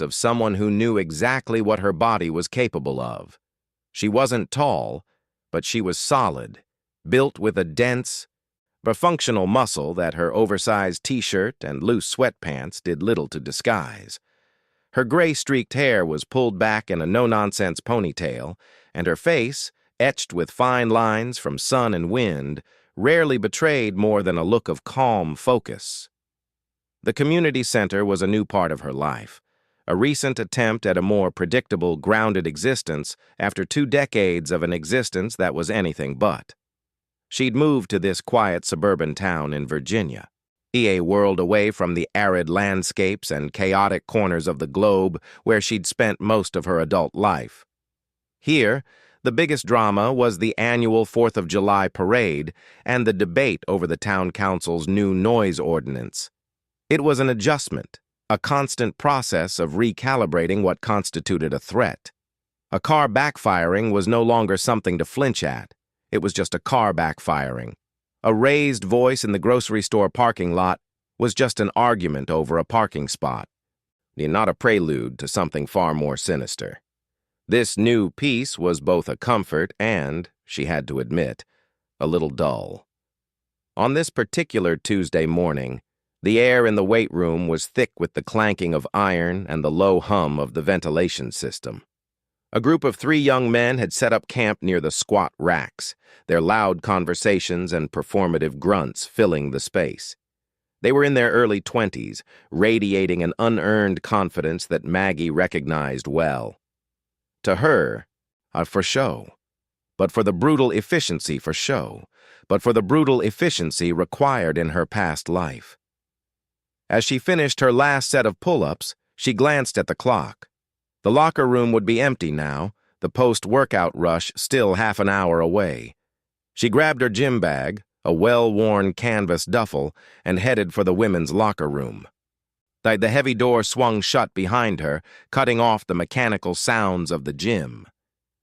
of someone who knew exactly what her body was capable of. She wasn't tall, but she was solid, built with a dense, but functional muscle that her oversized t-shirt and loose sweatpants did little to disguise. Her gray-streaked hair was pulled back in a no-nonsense ponytail, and her face, etched with fine lines from sun and wind, rarely betrayed more than a look of calm focus. The community center was a new part of her life, a recent attempt at a more predictable, grounded existence after 2 decades of an existence that was anything but. She'd moved to this quiet suburban town in Virginia, a world away from the arid landscapes and chaotic corners of the globe where she'd spent most of her adult life. Here, the biggest drama was the annual 4th of July parade and the debate over the town council's new noise ordinance. It was an adjustment, a constant process of recalibrating what constituted a threat. A car backfiring was no longer something to flinch at. It was just a car backfiring. A raised voice in the grocery store parking lot was just an argument over a parking spot, not a prelude to something far more sinister. This new peace was both a comfort and, she had to admit, a little dull. On this particular Tuesday morning, the air in the weight room was thick with the clanking of iron and the low hum of the ventilation system. A group of 3 young men had set up camp near the squat racks, their loud conversations and performative grunts filling the space. They were in their early 20s, radiating an unearned confidence that Maggie recognized well. To her, for show, but for the brutal efficiency for show, but for the brutal efficiency required in her past life. As she finished her last set of pull-ups, she glanced at the clock. The locker room would be empty now, the post-workout rush still half an hour away. She grabbed her gym bag, a well-worn canvas duffel, and headed for the women's locker room. The heavy door swung shut behind her, cutting off the mechanical sounds of the gym.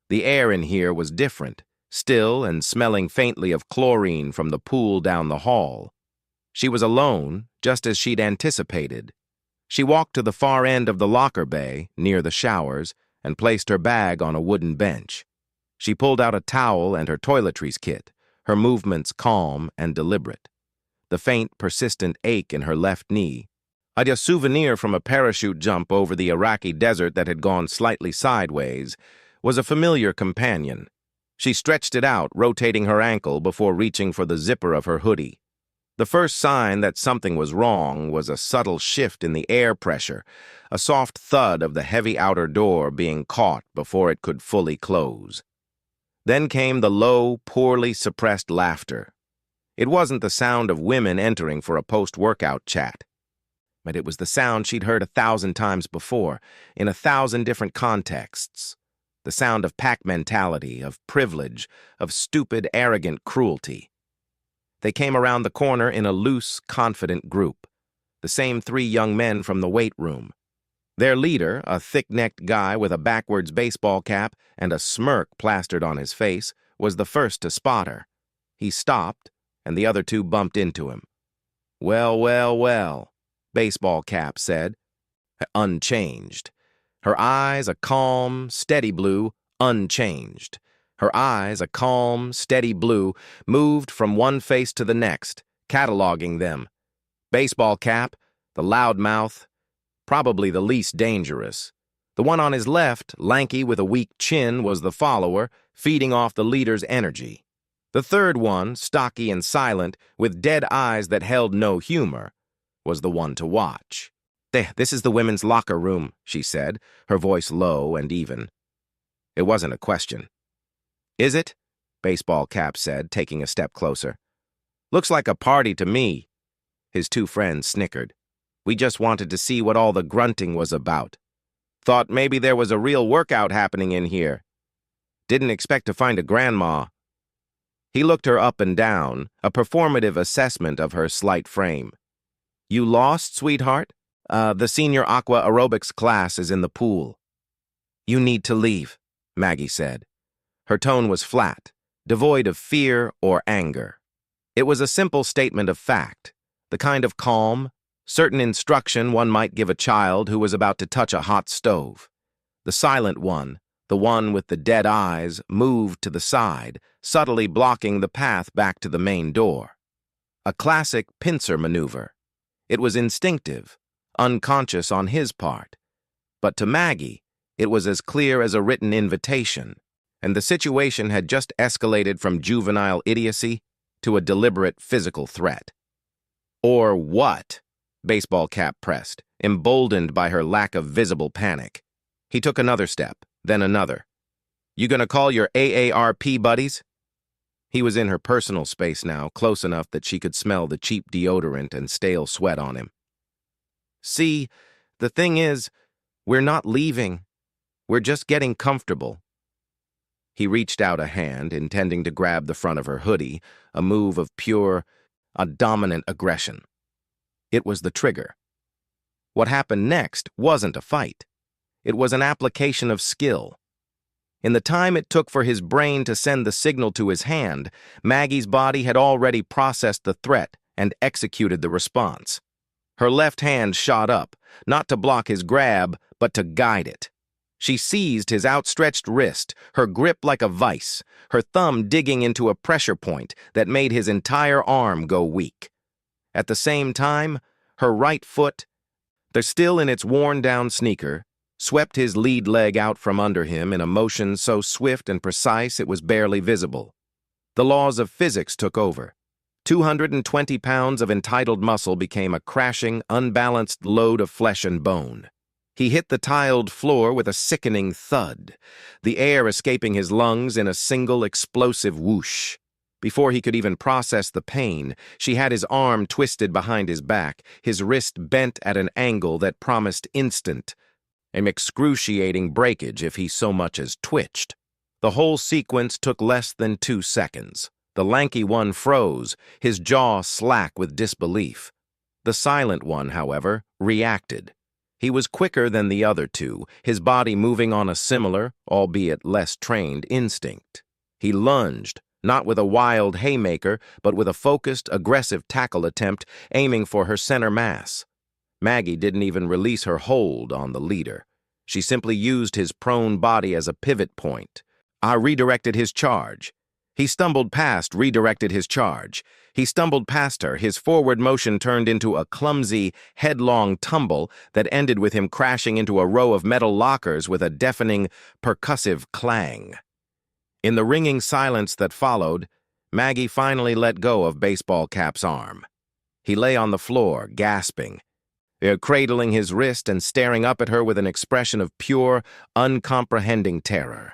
The air in here was different, still and smelling faintly of chlorine from the pool down the hall. She was alone, just as she'd anticipated. She walked to the far end of the locker bay, near the showers, and placed her bag on a wooden bench. She pulled out a towel and her toiletries kit, her movements calm and deliberate. The faint, persistent ache in her left knee, a souvenir from a parachute jump over the Iraqi desert that had gone slightly sideways, was a familiar companion. She stretched it out, rotating her ankle before reaching for the zipper of her hoodie. The first sign that something was wrong was a subtle shift in the air pressure, a soft thud of the heavy outer door being caught before it could fully close. Then came the low, poorly suppressed laughter. It wasn't the sound of women entering for a post-workout chat, but it was the sound she'd heard 1,000 times before, in 1,000 different contexts. The sound of pack mentality, of privilege, of stupid, arrogant cruelty. They came around the corner in a loose, confident group, the same 3 young men from the weight room. Their leader, a thick-necked guy with a backwards baseball cap and a smirk plastered on his face, was the first to spot her. He stopped, and the other 2 bumped into him. "Well, well, well," Baseball Cap said, unchanged. Her eyes a calm, steady blue, unchanged. Her eyes, a calm, steady blue, moved from one face to the next, cataloging them. Baseball Cap, the loudmouth, probably the least dangerous. The one on his left, lanky with a weak chin, was the follower, feeding off the leader's energy. The third one, stocky and silent, with dead eyes that held no humor, was the one to watch. "This is the women's locker room," she said, her voice low and even. It wasn't a question. "Is it?" Baseball Cap said, taking a step closer. "Looks like a party to me." His 2 friends snickered. "We just wanted to see what all the grunting was about. Thought maybe there was a real workout happening in here. Didn't expect to find a grandma." He looked her up and down, a performative assessment of her slight frame. "You lost, sweetheart? The senior aqua aerobics class is in the pool." "You need to leave," Maggie said. Her tone was flat, devoid of fear or anger. It was a simple statement of fact, the kind of calm, Certain instruction one might give a child who was about to touch a hot stove. The silent one, the one with the dead eyes, moved to the side, subtly blocking the path back to the main door. A classic pincer maneuver. It was instinctive, unconscious on his part. But to Maggie, it was as clear as a written invitation, and the situation had just escalated from juvenile idiocy to a deliberate physical threat. Or what? Baseball Cap pressed, emboldened by her lack of visible panic. He took another step, then another. You gonna call your AARP buddies? He was in her personal space now, close enough that she could smell the cheap deodorant and stale sweat on him. See, the thing is, we're not leaving. We're just getting comfortable. He reached out a hand, intending to grab the front of her hoodie, a move of pure, dominant aggression. It was the trigger. What happened next wasn't a fight. It was an application of skill. In the time it took for his brain to send the signal to his hand, Maggie's body had already processed the threat and executed the response. Her left hand shot up, not to block his grab, but to guide it. She seized his outstretched wrist, her grip like a vice, her thumb digging into a pressure point that made his entire arm go weak. At the same time, her right foot, still in its worn-down sneaker, swept his lead leg out from under him in a motion so swift and precise it was barely visible. The laws of physics took over. 220 pounds of entitled muscle became a crashing, unbalanced load of flesh and bone. He hit the tiled floor with a sickening thud, the air escaping his lungs in a single explosive whoosh. Before he could even process the pain, she had his arm twisted behind his back, his wrist bent at an angle that promised instant, excruciating breakage if he so much as twitched. The whole sequence took less than 2 seconds. The lanky one froze, his jaw slack with disbelief. The silent one, however, reacted. He was quicker than the other two, his body moving on a similar, albeit less trained, instinct. He lunged, not with a wild haymaker, but with a focused, aggressive tackle attempt aiming for her center mass. Maggie didn't even release her hold on the leader. She simply used his prone body as a pivot point. Redirected his charge. He stumbled past, redirected his charge. He stumbled past her, his forward motion turned into a clumsy, headlong tumble that ended with him crashing into a row of metal lockers with a deafening, percussive clang. In the ringing silence that followed, Maggie finally let go of Baseball Cap's arm. He lay on the floor, gasping, cradling his wrist and staring up at her with an expression of pure, uncomprehending terror.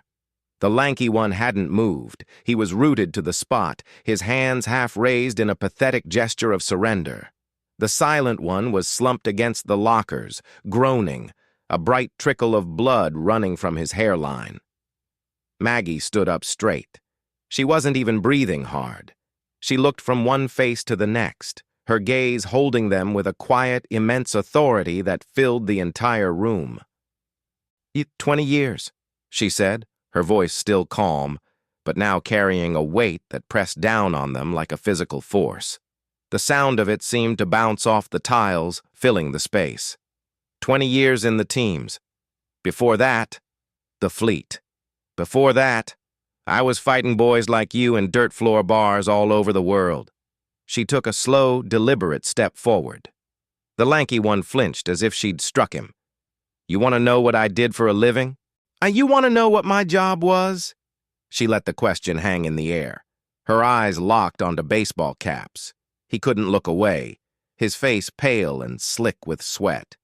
The lanky one hadn't moved. He was rooted to the spot, his hands half raised in a pathetic gesture of surrender. The silent one was slumped against the lockers, groaning, a bright trickle of blood running from his hairline. Maggie stood up straight. She wasn't even breathing hard. She looked from one face to the next, her gaze holding them with a quiet, immense authority that filled the entire room. 20 years, she said, her voice still calm, but now carrying a weight that pressed down on them like a physical force. The sound of it seemed to bounce off the tiles, filling the space. 20 years in the teams. Before that, the fleet. Before that, I was fighting boys like you in dirt floor bars all over the world. She took a slow, deliberate step forward. The lanky one flinched as if she'd struck him. You want to know what I did for a living? You want to know what my job was? She let the question hang in the air. Her eyes locked onto Baseball Cap's. He couldn't look away, his face pale and slick with sweat.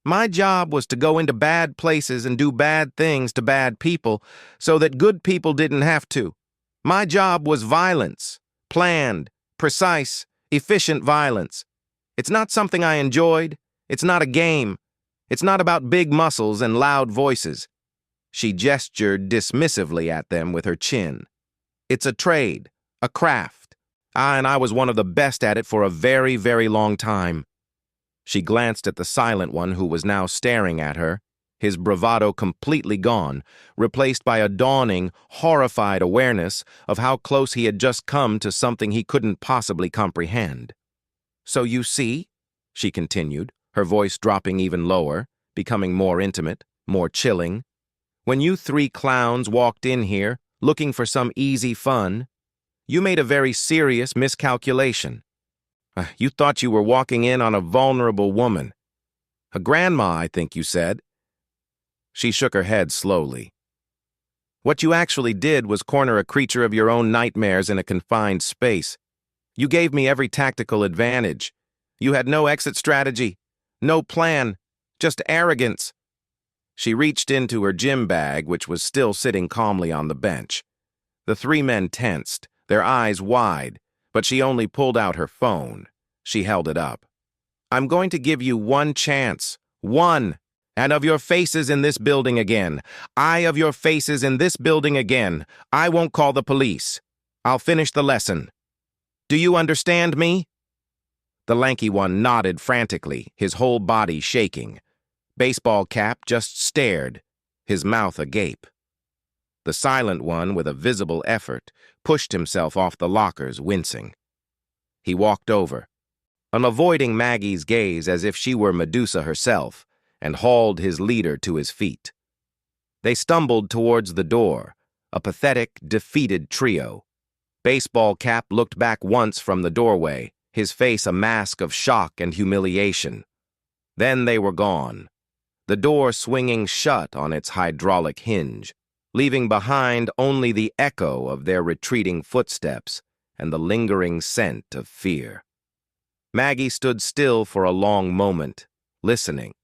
My job was to go into bad places and do bad things to bad people so that good people didn't have to. My job was violence, planned, precise, efficient violence. It's not something I enjoyed. It's not a game. It's not about big muscles and loud voices. She gestured dismissively at them with her chin. It's a trade, a craft. And I was one of the best at it for a very, very long time. She glanced at the silent one who was now staring at her, his bravado completely gone, replaced by a dawning, horrified awareness of how close he had just come to something he couldn't possibly comprehend. So you see, she continued, her voice dropping even lower, becoming more intimate, more chilling. "When you three clowns walked in here, looking for some easy fun, you made a very serious miscalculation. You thought you were walking in on a vulnerable woman. A grandma, I think you said." She shook her head slowly. "What you actually did was corner a creature of your own nightmares in a confined space. You gave me every tactical advantage. You had no exit strategy, no plan, just arrogance." She reached into her gym bag, which was still sitting calmly on the bench. The three men tensed, their eyes wide, but she only pulled out her phone. She held it up. "I'm going to give you one chance. One. And of your faces in this building again. Of your faces in this building again. I won't call the police. I'll finish the lesson. Do you understand me?" The lanky one nodded frantically, his whole body shaking. Baseball Cap just stared, his mouth agape. The silent one, with a visible effort, pushed himself off the lockers, wincing. He walked over, avoiding Maggie's gaze as if she were Medusa herself, and hauled his leader to his feet. They stumbled towards the door, a pathetic, defeated trio. Baseball Cap looked back once from the doorway, his face a mask of shock and humiliation. Then they were gone, the door swinging shut on its hydraulic hinge, leaving behind only the echo of their retreating footsteps and the lingering scent of fear. Maggie stood still for a long moment, listening.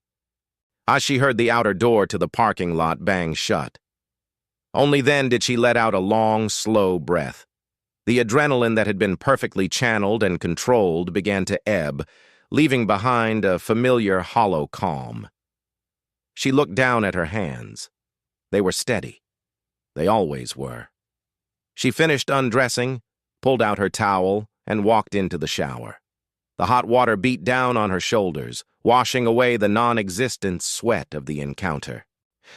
As she heard the outer door to the parking lot bang shut. Only then did she let out a long, slow breath. The adrenaline that had been perfectly channeled and controlled began to ebb, leaving behind a familiar hollow calm. She looked down at her hands. They were steady. They always were. She finished undressing, pulled out her towel, and walked into the shower. The hot water beat down on her shoulders, washing away the non-existent sweat of the encounter.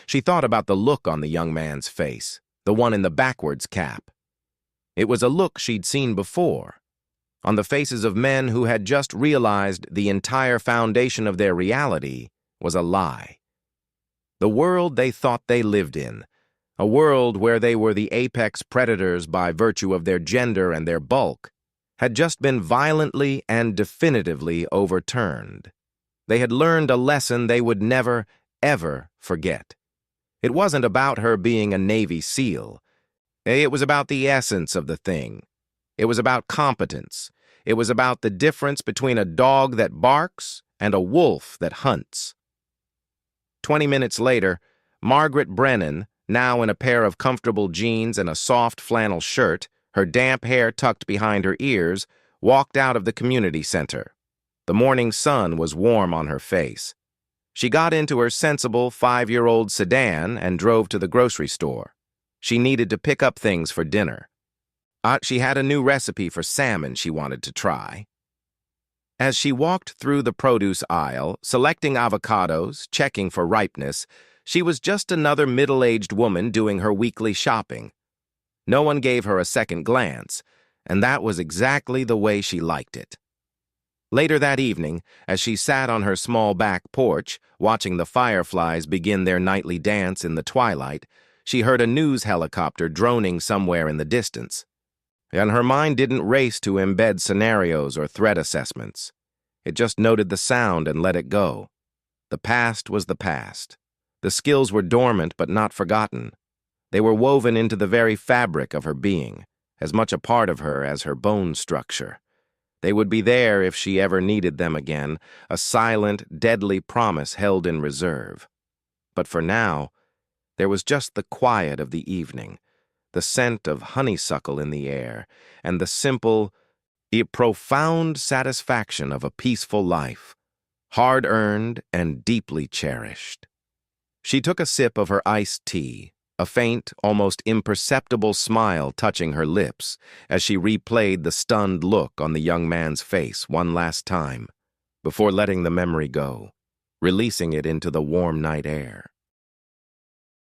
She thought about the look on the young man's face, the one in the backwards cap. It was a look she'd seen before, on the faces of men who had just realized the entire foundation of their reality was a lie. The world they thought they lived in, a world where they were the apex predators by virtue of their gender and their bulk, had just been violently and definitively overturned. They had learned a lesson they would never, ever forget. It wasn't about her being a Navy SEAL. It was about the essence of the thing. It was about competence. It was about the difference between a dog that barks and a wolf that hunts. 20 minutes later, Margaret Brennan, now in a pair of comfortable jeans and a soft flannel shirt, her damp hair tucked behind her ears, walked out of the community center. The morning sun was warm on her face. She got into her sensible 5-year-old sedan and drove to the grocery store. She needed to pick up things for dinner. She had a new recipe for salmon she wanted to try. As she walked through the produce aisle, selecting avocados, checking for ripeness, she was just another middle-aged woman doing her weekly shopping. No one gave her a second glance, and that was exactly the way she liked it. Later that evening, as she sat on her small back porch, watching the fireflies begin their nightly dance in the twilight, she heard a news helicopter droning somewhere in the distance. And her mind didn't race to embed scenarios or threat assessments. It just noted the sound and let it go. The past was the past. The skills were dormant but not forgotten. They were woven into the very fabric of her being, as much a part of her as her bone structure. They would be there if she ever needed them again, a silent, deadly promise held in reserve. But for now, there was just the quiet of the evening, the scent of honeysuckle in the air, and the simple, yet profound satisfaction of a peaceful life, hard-earned and deeply cherished. She took a sip of her iced tea, a faint, almost imperceptible smile touching her lips as she replayed the stunned look on the young man's face one last time, before letting the memory go, releasing it into the warm night air.